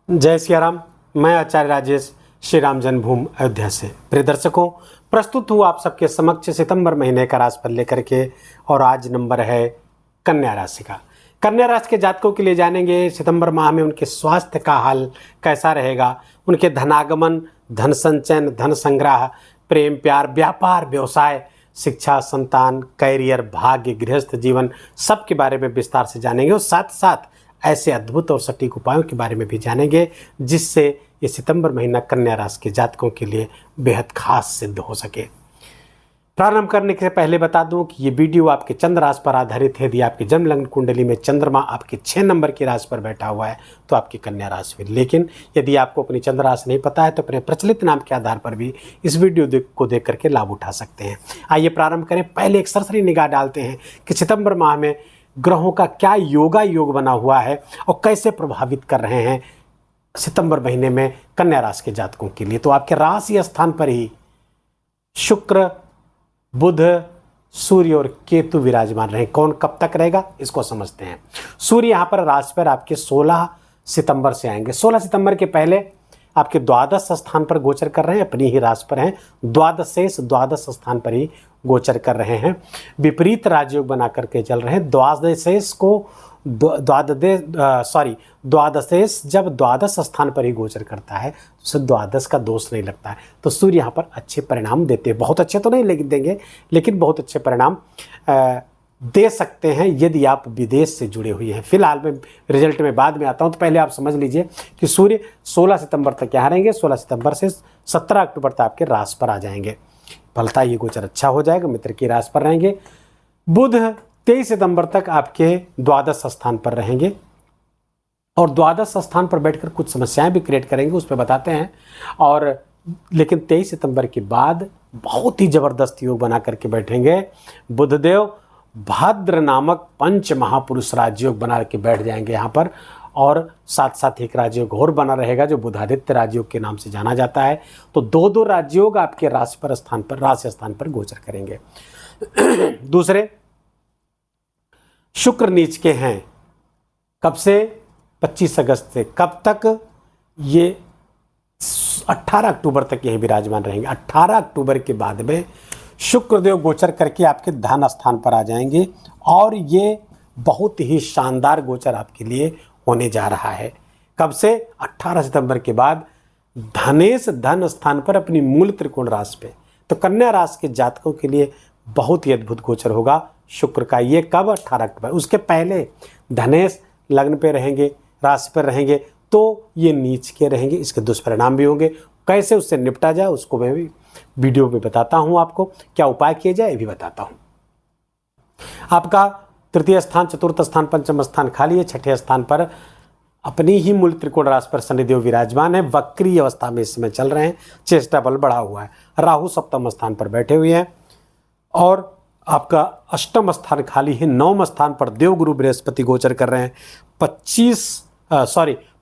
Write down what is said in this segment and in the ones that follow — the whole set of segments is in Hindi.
जय सिया राम। मैं आचार्य राजेश श्री राम जन्मभूमि अयोध्या से। प्रिय दर्शकों, प्रस्तुत हूँ आप सबके समक्ष सितंबर महीने का राशिफल लेकर के। और आज नंबर है कन्या राशि का। कन्या राशि के जातकों के लिए जानेंगे सितंबर माह में उनके स्वास्थ्य का हाल कैसा रहेगा, उनके धनागमन, धन संचयन, धन संग्रह, प्रेम प्यार, व्यापार, व्यवसाय, शिक्षा, संतान, कैरियर, भाग्य, गृहस्थ जीवन, सब के बारे में विस्तार से जानेंगे। और साथ साथ ऐसे अद्भुत और सटीक उपायों के बारे में भी जानेंगे जिससे ये सितंबर महीना कन्या राशि के जातकों के लिए बेहद खास सिद्ध हो सके। प्रारंभ करने से पहले बता दूं कि ये वीडियो आपके चंद्र राशि पर आधारित है। यदि आपकी जन्म लग्न कुंडली में चंद्रमा आपके 6 नंबर की राशि पर बैठा हुआ है तो आपकी कन्या राशि में। लेकिन यदि आपको अपनी चंद्र राशि नहीं पता है तो अपने प्रचलित नाम के आधार पर भी इस वीडियो को देख करके लाभ उठा सकते हैं। आइए प्रारंभ करें। पहले एक सरसरी निगाह डालते हैं कि सितंबर माह में ग्रहों का क्या योग बना हुआ है और कैसे प्रभावित कर रहे हैं सितंबर महीने में कन्या राशि के जातकों के लिए। तो आपके राशि स्थान पर ही शुक्र, बुध, सूर्य और केतु विराजमान रहे। कौन कब तक रहेगा इसको समझते हैं। सूर्य यहाँ पर राशि पर आपके 16 सितंबर से आएंगे। 16 सितंबर के पहले आपके द्वादश स्थान पर गोचर कर रहे हैं, अपनी ही राशि पर हैं। द्वादश स्थान पर ही गोचर कर रहे हैं। विपरीत राजयोग बना करके चल रहे हैं। द्वादशेश जब द्वादश स्थान पर ही गोचर करता है तो उसे द्वादश का दोष नहीं लगता है। तो सूर्य यहाँ पर अच्छे परिणाम देते हैं। बहुत अच्छे तो नहीं देंगे लेकिन बहुत अच्छे परिणाम दे सकते हैं यदि आप विदेश से जुड़े हुए हैं। फिलहाल मैं रिजल्ट में बाद में आता हूं, तो पहले आप समझ लीजिए कि सूर्य 16 सितंबर तक यहाँ रहेंगे। 16 सितंबर से 17 अक्टूबर तक आपके राशि पर आ जाएंगे। फलता ये गोचर अच्छा हो जाएगा, मित्र की राशि पर रहेंगे। बुध 23 सितंबर तक आपके द्वादश स्थान पर रहेंगे और द्वादश स्थान पर बैठकर कुछ समस्याएं भी क्रिएट करेंगे, उस पर बताते हैं। और लेकिन 23 सितंबर के बाद बहुत ही जबरदस्त योग बना करके बैठेंगे। बुधदेव भाद्र नामक पंच महापुरुष राजयोग बना के बैठ जाएंगे यहाँ पर। और साथ साथ एक राजयोग और बना रहेगा जो बुधादित्य राजयोग के नाम से जाना जाता है। तो दो राजयोग आपके राशि स्थान पर गोचर करेंगे। दूसरे, शुक्र नीच के हैं। कब से? 25 अगस्त से। कब तक? ये 18 अक्टूबर तक यही विराजमान रहेंगे। 18 अक्टूबर के बाद में शुक्रदेव गोचर करके आपके धन स्थान पर आ जाएंगे और ये बहुत ही शानदार गोचर आपके लिए होने जा रहा है। कब से? 18 सितंबर के बाद धनेश धन स्थान पर अपनी मूल त्रिकोण राशि पे। तो कन्या राशि के जातकों के लिए बहुत ही अद्भुत गोचर होगा शुक्र का। ये कब? 18 अक्टूबर। उसके पहले धनेश लग्न पे रहेंगे, राशि पर रहेंगे, तो ये नीच के रहेंगे। इसके दुष्परिणाम भी होंगे। कैसे उससे निपटा जाए उसको मैं भी वीडियो में बताता हूं। आपको क्या उपाय किए जाए ये भी बताता हूं। आपका तृतीय स्थान, चतुर्थ स्थान, पंचम स्थान खाली है। छठे स्थान पर अपनी ही मूल त्रिकोण राशि पर शनिदेव विराजमान है। वक्री अवस्था में इस समय चल रहे हैं। चेष्टा बल बढ़ा हुआ है। राहु सप्तम स्थान पर बैठे हुए हैं और आपका अष्टम स्थान खाली है। 9वें स्थान पर देवगुरु बृहस्पति गोचर कर रहे हैं।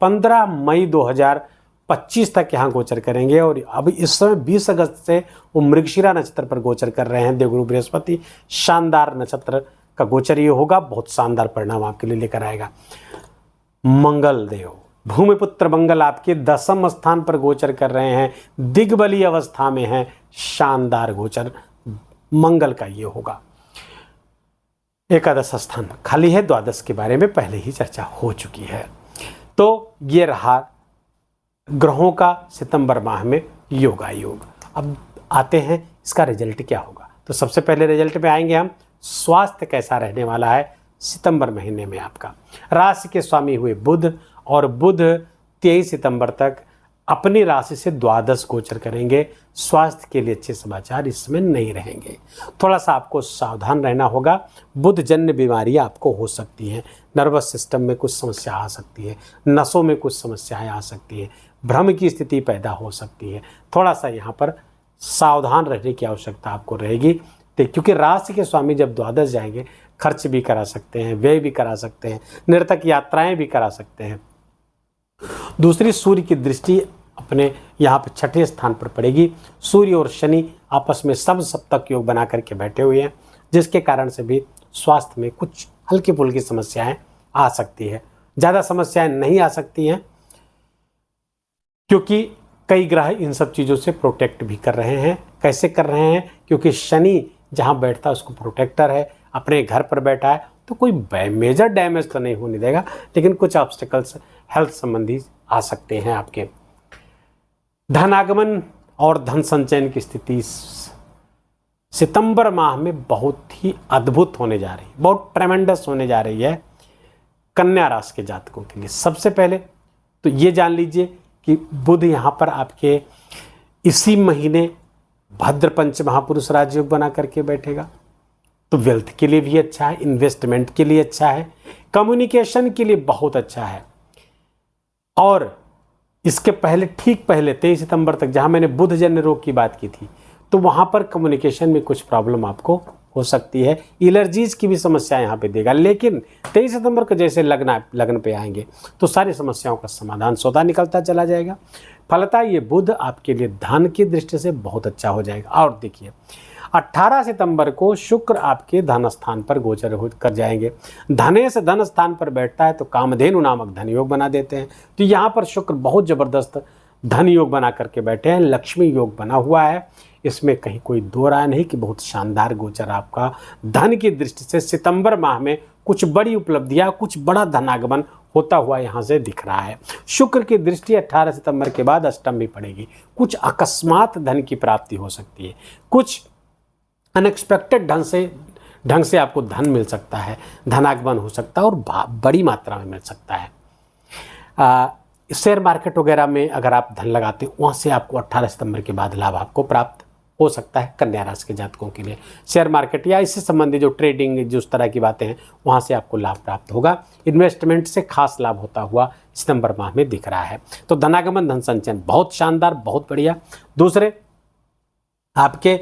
15 मई 2025 तक यहाँ गोचर करेंगे। और अब इस समय 20 अगस्त से वो मृगशिरा नक्षत्र पर गोचर कर रहे हैं देवगुरु बृहस्पति। शानदार नक्षत्र का गोचर ये होगा, बहुत शानदार परिणाम आपके लिए लेकर आएगा। मंगल देव, भूमिपुत्र मंगल आपके 10वें स्थान पर गोचर कर रहे हैं। दिग्बली अवस्था में है। शानदार गोचर मंगल का ये होगा। एकादश स्थान खाली है। द्वादश के बारे में पहले ही चर्चा हो चुकी है। तो ये रहा ग्रहों का सितंबर माह में योग। अब आते हैं इसका रिजल्ट क्या होगा। तो सबसे पहले रिजल्ट में आएंगे हम। स्वास्थ्य कैसा रहने वाला है सितंबर महीने में आपका। राशि के स्वामी हुए बुध, और बुध 23 सितंबर तक अपनी राशि से द्वादश गोचर करेंगे। स्वास्थ्य के लिए अच्छे समाचार इसमें नहीं रहेंगे। थोड़ा सा आपको सावधान रहना होगा। बुध जन्य बीमारियां आपको हो सकती हैं। नर्वस सिस्टम में कुछ समस्या आ सकती है, नसों में कुछ समस्याएं आ सकती हैं, भ्रम की स्थिति पैदा हो सकती है। थोड़ा सा यहाँ पर सावधान रहने की आवश्यकता आपको रहेगी। क्योंकि राशि के स्वामी जब द्वादश जाएंगे खर्च भी करा सकते हैं, व्यय भी करा सकते हैं, निरर्थक यात्राएं भी करा सकते हैं। दूसरी, सूर्य की दृष्टि अपने यहाँ पर छठे स्थान पर पड़ेगी। सूर्य और शनि आपस में सब सप्तक योग बना करके बैठे हुए हैं, जिसके कारण से भी स्वास्थ्य में कुछ हल्की फुल्की समस्याएं आ सकती है। ज़्यादा समस्याएं नहीं आ सकती हैं। क्योंकि कई ग्रह इन सब चीज़ों से प्रोटेक्ट भी कर रहे हैं। कैसे कर रहे हैं? क्योंकि शनि जहाँ बैठता है उसको प्रोटेक्टर है, अपने घर पर बैठा है, तो कोई मेजर डैमेज तो नहीं होने देगा, लेकिन कुछ ऑब्स्टिकल्स हेल्थ संबंधी आ सकते हैं आपके। धन आगमन और धन संचयन की स्थिति सितंबर माह में बहुत ही अद्भुत होने जा रही है, बहुत ट्रेमेंडस होने जा रही है कन्या राशि के जातकों के लिए। सबसे पहले तो ये जान लीजिए कि बुध यहाँ पर आपके इसी महीने भद्र पंच महापुरुष राजयोग बना करके बैठेगा, तो वेल्थ के लिए भी अच्छा है, इन्वेस्टमेंट के लिए अच्छा है, कम्युनिकेशन के लिए बहुत अच्छा है। और इसके पहले, ठीक पहले 23 सितंबर तक जहां मैंने बुध जन्य रोग की बात की थी, तो वहां पर कम्युनिकेशन में कुछ प्रॉब्लम आपको हो सकती है, एलर्जीज की भी समस्या यहाँ पे देगा। लेकिन 23 सितंबर को जैसे लगन पे आएंगे तो सारी समस्याओं का समाधान स्वतः निकलता चला जाएगा। फलतः ये बुध आपके लिए धन की दृष्टि से बहुत अच्छा हो जाएगा। और देखिए 18 सितंबर को शुक्र आपके धन स्थान पर गोचर कर जाएंगे। धनेश धन स्थान पर बैठता है तो कामधेनु नामक धन योग बना देते हैं। तो यहाँ पर शुक्र बहुत जबरदस्त धन योग बना करके बैठे हैं, लक्ष्मी योग बना हुआ है। इसमें कहीं कोई दो राय नहीं कि बहुत शानदार गोचर आपका धन की दृष्टि से सितंबर माह में कुछ बड़ी उपलब्धियां, कुछ बड़ा धनागमन होता हुआ यहाँ से दिख रहा है। शुक्र की दृष्टि 18 सितंबर के बाद अष्टम भी पड़ेगी। कुछ अकस्मात धन की प्राप्ति हो सकती है, कुछ अनएक्सपेक्टेड ढंग से आपको धन मिल सकता है, धनागमन हो सकता है और बड़ी मात्रा में मिल सकता है। शेयर मार्केट वगैरह में अगर आप धन लगाते हैं वहाँ से आपको 18 सितंबर के बाद लाभ आपको प्राप्त हो सकता है। कन्या राशि के जातकों के लिए शेयर मार्केट या इससे संबंधित जो ट्रेडिंग, जो उस तरह की बातें हैं, वहाँ से आपको लाभ प्राप्त होगा। इन्वेस्टमेंट से खास लाभ होता हुआ सितंबर माह में दिख रहा है। तो धनागमन, धन संचयन बहुत शानदार, बहुत बढ़िया। दूसरे आपके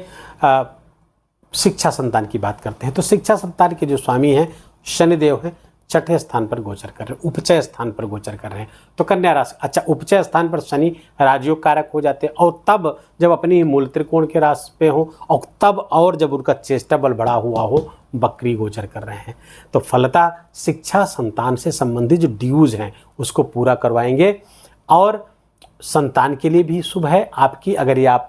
शिक्षा संतान की बात करते हैं तो शिक्षा संतान के जो स्वामी हैं शनिदेव हैं, छठे स्थान पर गोचर कर रहे हैं, उपचय स्थान पर गोचर कर रहे हैं। तो कन्या राशि, अच्छा उपचय स्थान पर शनि राजयोग कारक हो जाते हैं, और तब जब अपनी मूल त्रिकोण के राशि पे हो, और तब और जब उनका चेष्टा बल बढ़ा हुआ हो, बकरी गोचर कर रहे हैं, तो फलतः शिक्षा संतान से संबंधित जो ड्यूज हैं उसको पूरा करवाएंगे। और संतान के लिए भी शुभ है आपकी, अगर ये आप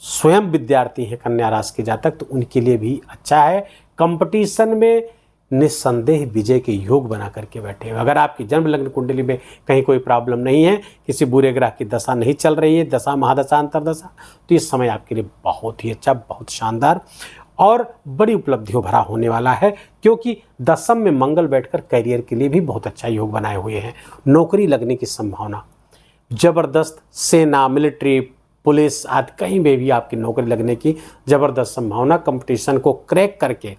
स्वयं विद्यार्थी हैं कन्या राशि के जातक तो उनके लिए भी अच्छा है। कंपटीशन में निस्संदेह विजय के योग बना करके बैठे हैं। अगर आपकी जन्म लग्न कुंडली में कहीं कोई प्रॉब्लम नहीं है, किसी बुरे ग्रह की दशा नहीं चल रही है, दशा महादशा अंतरदशा, तो इस समय आपके लिए बहुत ही अच्छा, बहुत शानदार और बड़ी उपलब्धियों भरा होने वाला है। क्योंकि दशम में मंगल बैठकर करियर के लिए भी बहुत अच्छा योग बनाए हुए हैं। नौकरी लगने की संभावना जबरदस्त, सेना, मिलिट्री, पुलिस आदि कहीं में भी आपकी नौकरी लगने की जबरदस्त संभावना। कंपटीशन को क्रैक करके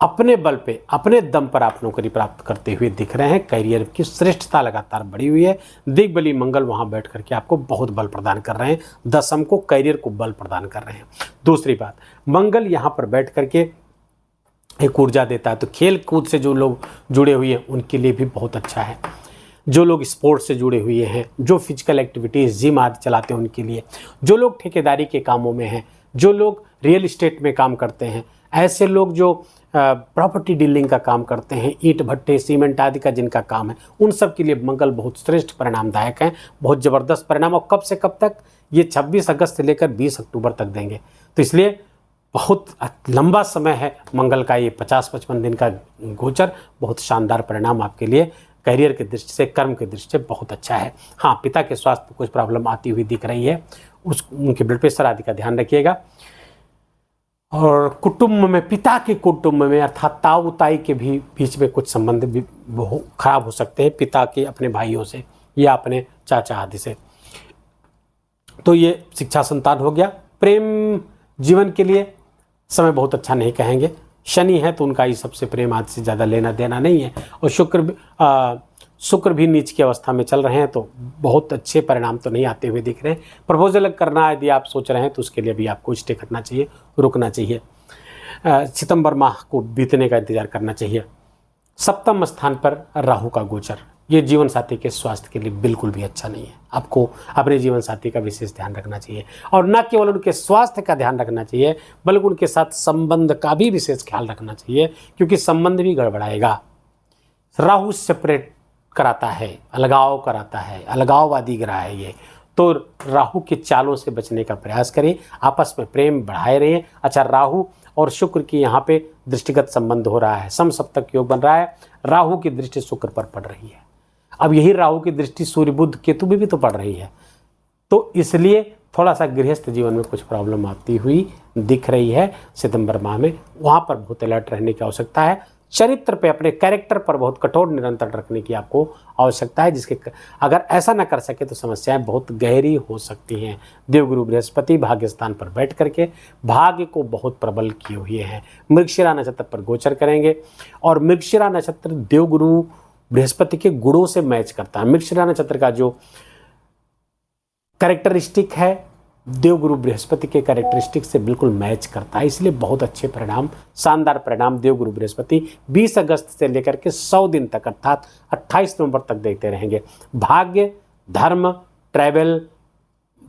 अपने बल पे, अपने दम पर आप नौकरी प्राप्त करते हुए दिख रहे हैं। करियर की श्रेष्ठता लगातार बढ़ी हुई है। दिग्बली मंगल वहां बैठ करके आपको बहुत बल प्रदान कर रहे हैं, दशम को, करियर को बल प्रदान कर रहे हैं। दूसरी बात, मंगल यहां पर बैठ करके एक ऊर्जा देता है, तो खेल कूद से जो लोग जुड़े हुए हैं उनके लिए भी बहुत अच्छा है। जो लोग स्पोर्ट्स से जुड़े हुए हैं, जो फिजिकल एक्टिविटीज़, जिम आदि चलाते हैं उनके लिए, जो लोग ठेकेदारी के कामों में हैं, जो लोग रियल इस्टेट में काम करते हैं, ऐसे लोग जो प्रॉपर्टी डीलिंग का काम करते हैं, ईंट भट्टे, सीमेंट आदि का जिनका काम है, उन सब के लिए मंगल बहुत श्रेष्ठ परिणामदायक हैं, बहुत ज़बरदस्त परिणाम। और कब से कब तक? ये 26 अगस्त से लेकर 20 अक्टूबर तक देंगे। तो इसलिए बहुत लंबा समय है मंगल का, ये 50-55 दिन का गोचर बहुत शानदार परिणाम आपके लिए करियर की दृष्टि से, कर्म की दृष्टि से बहुत अच्छा है। हाँ, पिता के स्वास्थ्य में कुछ प्रॉब्लम आती हुई दिख रही है, उनके ब्लड प्रेशर आदि का ध्यान रखिएगा। और कुटुंब में, पिता के कुटुंब में अर्थात ताऊ ताई के भी बीच में कुछ संबंध भी खराब हो सकते हैं, पिता के अपने भाइयों से या अपने चाचा आदि से। तो ये शिक्षा संतान हो गया। प्रेम जीवन के लिए समय बहुत अच्छा नहीं कहेंगे। शनि है तो उनका ही सबसे प्रेम आदि से ज़्यादा लेना देना नहीं है। और शुक्र भी नीच की अवस्था में चल रहे हैं, तो बहुत अच्छे परिणाम तो नहीं आते हुए दिख रहे हैं। प्रपोजल करना यदि आप सोच रहे हैं तो उसके लिए भी आपको स्टे करना चाहिए, रुकना चाहिए, सितंबर माह को बीतने का इंतजार करना चाहिए। सप्तम स्थान पर राहु का गोचर, ये जीवन साथी के स्वास्थ्य के लिए बिल्कुल भी अच्छा नहीं है। आपको अपने जीवन साथी का विशेष ध्यान रखना चाहिए, और न केवल उनके स्वास्थ्य का ध्यान रखना चाहिए बल्कि उनके साथ संबंध का भी विशेष ख्याल रखना चाहिए, क्योंकि संबंध भी गड़बड़ाएगा। राहु सेपरेट कराता है, अलगाव कराता है, अलगाववादी ग्रह है ये। तो राहु के चालों से बचने का प्रयास करें, आपस में प्रेम बढ़ाए रहें। अच्छा, राहु और शुक्र की यहाँ पे दृष्टिगत संबंध हो रहा है, समसप्तक योग बन रहा है, राहु की दृष्टि शुक्र पर पड़ रही है। अब यही राहु की दृष्टि सूर्य बुध केतु भी तो पड़ रही है, तो इसलिए थोड़ा सा गृहस्थ जीवन में कुछ प्रॉब्लम आती हुई दिख रही है सितंबर माह में। वहाँ पर बहुत अलर्ट रहने की आवश्यकता है। चरित्र पे, अपने कैरेक्टर पर बहुत कठोर निरंतर रखने की आपको आवश्यकता है, जिसके अगर ऐसा न कर सके तो समस्याएं बहुत गहरी हो सकती हैं। देवगुरु बृहस्पति भाग्य स्थान पर बैठ करके भाग्य को बहुत प्रबल किए हुए हैं। मृगशिरा नक्षत्र पर गोचर करेंगे और मृगशिरा नक्षत्र देवगुरु बृहस्पति के गुणों से मैच करता है। मृगशिरा नक्षत्र का जो कैरेक्टरिस्टिक है देवगुरु बृहस्पति के कैरेक्टरिस्टिक से बिल्कुल मैच करता है, इसलिए बहुत अच्छे परिणाम, शानदार परिणाम देवगुरु बृहस्पति 20 अगस्त से लेकर के 100 दिन तक अर्थात 28 नवंबर तक देखते रहेंगे। भाग्य, धर्म, ट्रैवल,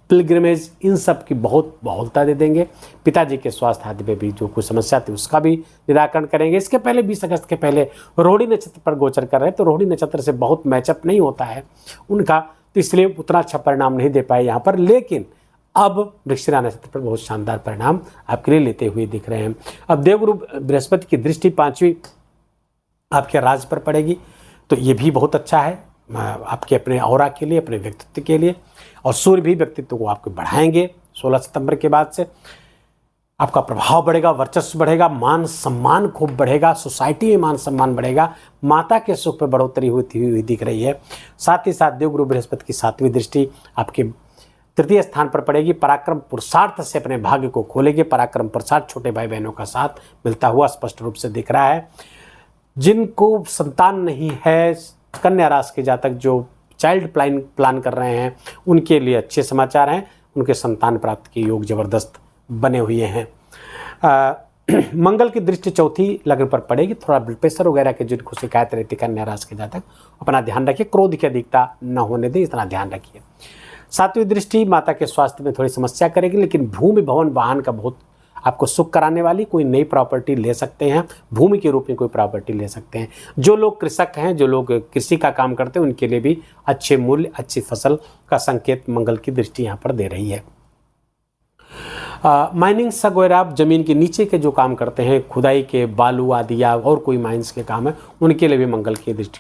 पिलग्रिमेज, इन सब की बहुत बहुलता दे देंगे। पिताजी के स्वास्थ्य आदि में भी जो कुछ समस्या थी उसका भी निराकरण करेंगे। इसके पहले 20 अगस्त के पहले रोहिणी नक्षत्र पर गोचर कर रहे हैं, तो रोहिणी नक्षत्र से बहुत मैचअप नहीं होता है उनका, तो इसलिए उतना अच्छा परिणाम नहीं दे पाए यहाँ पर। लेकिन अब मृगशिरा नक्षत्र पर बहुत शानदार परिणाम आपके लिए लेते हुए दिख रहे हैं। अब देवगुरु बृहस्पति की दृष्टि 5वीं आपके राज पर पड़ेगी, तो ये भी बहुत अच्छा है आपके अपने औरा के लिए, अपने व्यक्तित्व के लिए। और सूर्य भी व्यक्तित्व को आपके बढ़ाएंगे। 16 सितंबर के बाद से आपका प्रभाव बढ़ेगा, वर्चस्व बढ़ेगा, मान सम्मान खूब बढ़ेगा, सोसाइटी में मान सम्मान बढ़ेगा, माता के सुख पर बढ़ोतरी होती हुई दिख रही है। साथ ही साथ देवगुरु बृहस्पति की 7वीं दृष्टि आपके 3य स्थान पर पड़ेगी। पराक्रम पुरुषार्थ से अपने भाग्य को खोलेंगे। पराक्रम पुरुषार्थ छोटे भाई बहनों का साथ मिलता हुआ स्पष्ट रूप से दिख रहा है। जिनको संतान नहीं है, कन्या राशि के जातक जो चाइल्ड प्लान कर रहे हैं, उनके लिए अच्छे समाचार हैं। उनके संतान प्राप्त के योग जबरदस्त बने हुए हैं। मंगल की दृष्टि 4थी लग्न पर पड़ेगी। थोड़ा ब्लड प्रेशर वगैरह के जिनको शिकायत रहती कन्या राशि के जातक, अपना ध्यान रखिए, क्रोध की अधिकता न होने दें, इतना ध्यान रखिए। 7वीं दृष्टि माता के स्वास्थ्य में थोड़ी समस्या करेगी, लेकिन भूमि भवन वाहन का बहुत आपको सुख कराने वाली कोई नई प्रॉपर्टी ले सकते हैं, भूमि के रूप में कोई प्रॉपर्टी ले सकते हैं। जो लोग कृषक हैं, जो लोग कृषि का काम करते हैं, उनके लिए भी अच्छे मूल्य, अच्छी फसल का संकेत मंगल की दृष्टि यहाँ पर दे रही है। माइनिंग वगैरह, आप जमीन के नीचे के जो काम करते हैं, खुदाई के, बालू आदि या और कोई माइंस के काम है, उनके लिए भी मंगल की दृष्टि,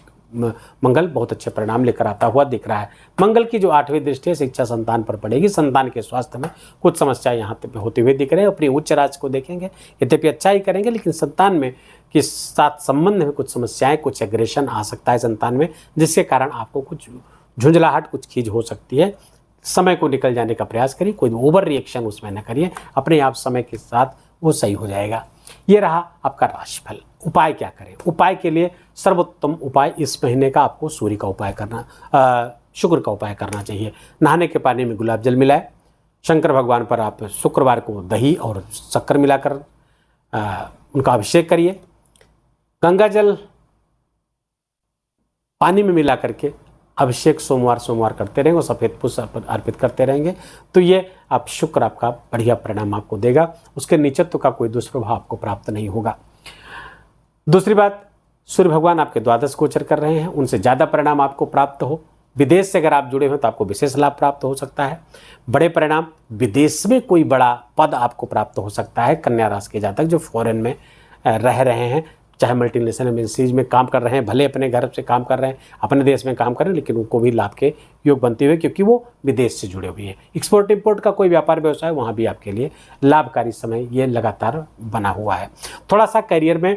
मंगल बहुत अच्छे परिणाम लेकर आता हुआ दिख रहा है। मंगल की जो 8वीं दृष्टि है शिक्षा संतान पर पड़ेगी। संतान के स्वास्थ्य में कुछ समस्या यहाँ पे होते हुए दिख रहे हैं। अपनी उच्च राशि को देखेंगे, यद्यपि अच्छा ही करेंगे, लेकिन संतान में के साथ संबंध में कुछ समस्याएं, कुछ एग्रेशन आ सकता है संतान में, जिसके कारण आपको कुछ झुंझलाहट, कुछ खींच हो सकती है। समय को निकल जाने का प्रयास करिए, कोई ओवर रिएक्शन उसमें न करिए, अपने आप समय के साथ वो सही हो जाएगा। ये रहा आपका राशिफल। उपाय क्या करें? उपाय के लिए सर्वोत्तम उपाय इस महीने का आपको सूर्य का उपाय करना, शुक्र का उपाय करना चाहिए। नहाने के पानी में गुलाब जल मिलाए, शंकर भगवान पर आप शुक्रवार को दही और शक्कर मिलाकर उनका अभिषेक करिए। गंगा जल पानी में मिला करके अभिषेक सोमवार करते रहेंगे और सफ़ेद पुष्प अर्पित करते रहेंगे, तो ये आप शुक्र आपका बढ़िया परिणाम आपको देगा। उसके नीचत्व का कोई दुष्प्रभाव आपको प्राप्त नहीं होगा। दूसरी बात, सूर्य भगवान आपके द्वादश गोचर कर रहे हैं, उनसे ज़्यादा परिणाम आपको प्राप्त हो। विदेश से अगर आप जुड़े हो तो आपको विशेष लाभ प्राप्त हो सकता है। बड़े परिणाम, विदेश में कोई बड़ा पद आपको प्राप्त हो सकता है। कन्या राशि के जातक जो फॉरेन में रह रहे हैं, चाहे मल्टीनेशनल एमएनसीज में काम कर रहे हैं, भले अपने घर से काम कर रहे हैं, अपने देश में काम कर रहे हैं, लेकिन उनको भी लाभ के योग बनते हुए, क्योंकि वो विदेश से जुड़े हुए हैं। एक्सपोर्ट इंपोर्ट का कोई व्यापार व्यवसाय, वहाँ भी आपके लिए लाभकारी समय ये लगातार बना हुआ है। थोड़ा सा करियर में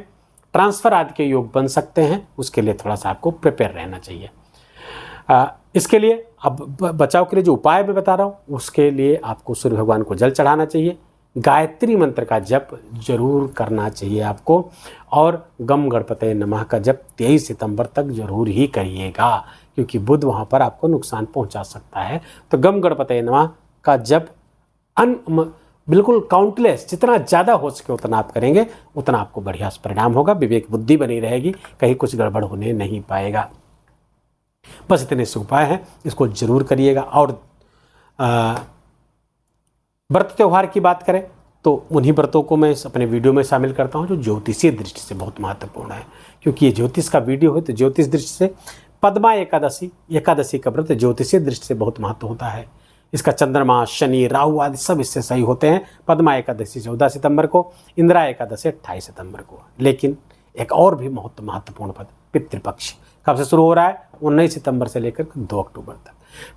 ट्रांसफ़र आदि के योग बन सकते हैं, उसके लिए थोड़ा सा आपको प्रिपेयर रहना चाहिए। इसके लिए अब बचाव के लिए जो उपाय मैं बता रहा हूँ, उसके लिए आपको सूर्य भगवान को जल चढ़ाना चाहिए। गायत्री मंत्र का जप जरूर करना चाहिए आपको, और गम गणपते नमः का जप 23 सितंबर तक जरूर ही करिएगा, क्योंकि बुध वहाँ पर आपको नुकसान पहुँचा सकता है। तो गम गणपते नमः का जप बिल्कुल काउंटलेस, जितना ज़्यादा हो सके उतना आप करेंगे, उतना आपको बढ़िया परिणाम होगा। विवेक बुद्धि बनी रहेगी, कहीं कुछ गड़बड़ होने नहीं पाएगा। बस इतने से उपाय हैं, इसको जरूर करिएगा। और व्रत त्यौहार की बात करें तो उन्हीं व्रतों को मैं अपने वीडियो में शामिल करता हूं जो ज्योतिषीय दृष्टि से बहुत महत्वपूर्ण है, क्योंकि ये ज्योतिष का वीडियो है, तो ज्योतिष दृष्टि से पद्मा एकादशी, एकादशी का व्रत ज्योतिषीय दृष्टि से बहुत महत्व होता है। इसका चंद्रमा, शनि, राहु आदि सब इससे सही होते हैं। पद्मा एकादशी 14 सितंबर को, इंदिरा एकादशी 28 सितंबर को। लेकिन एक और भी महत्वपूर्ण पद, पितृपक्ष कब से शुरू हो रहा है? 19 सितंबर से लेकर 2 अक्टूबर तक।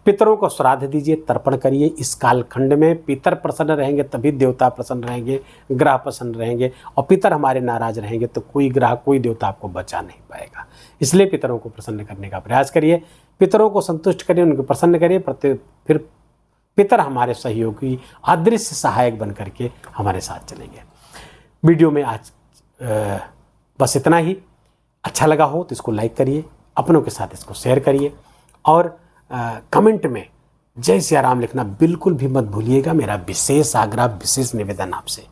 पितरों को श्राद्ध दीजिए, तर्पण करिए। इस कालखंड में पितर प्रसन्न रहेंगे तभी देवता प्रसन्न रहेंगे, ग्रह प्रसन्न रहेंगे। और पितर हमारे नाराज रहेंगे तो कोई ग्रह, कोई देवता आपको बचा नहीं पाएगा। इसलिए पितरों को प्रसन्न करने का प्रयास करिए, पितरों को संतुष्ट करिए, उनको प्रसन्न करिए। फिर पितर हमारे सहयोगी, अदृश्य सहायक बन करके हमारे साथ चलेंगे। वीडियो में आज बस इतना ही। अच्छा लगा हो तो इसको लाइक करिए, अपनों के साथ इसको शेयर करिए और कमेंट में जय सिया राम लिखना बिल्कुल भी मत भूलिएगा। मेरा विशेष आग्रह, विशेष निवेदन आपसे।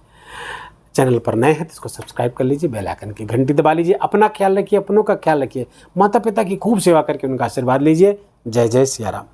चैनल पर नए हैं तो इसको सब्सक्राइब कर लीजिए, बेल आइकन की घंटी दबा लीजिए। अपना ख्याल रखिए, अपनों का ख्याल रखिए, माता पिता की खूब सेवा करके उनका आशीर्वाद लीजिए। जय जय सिया राम।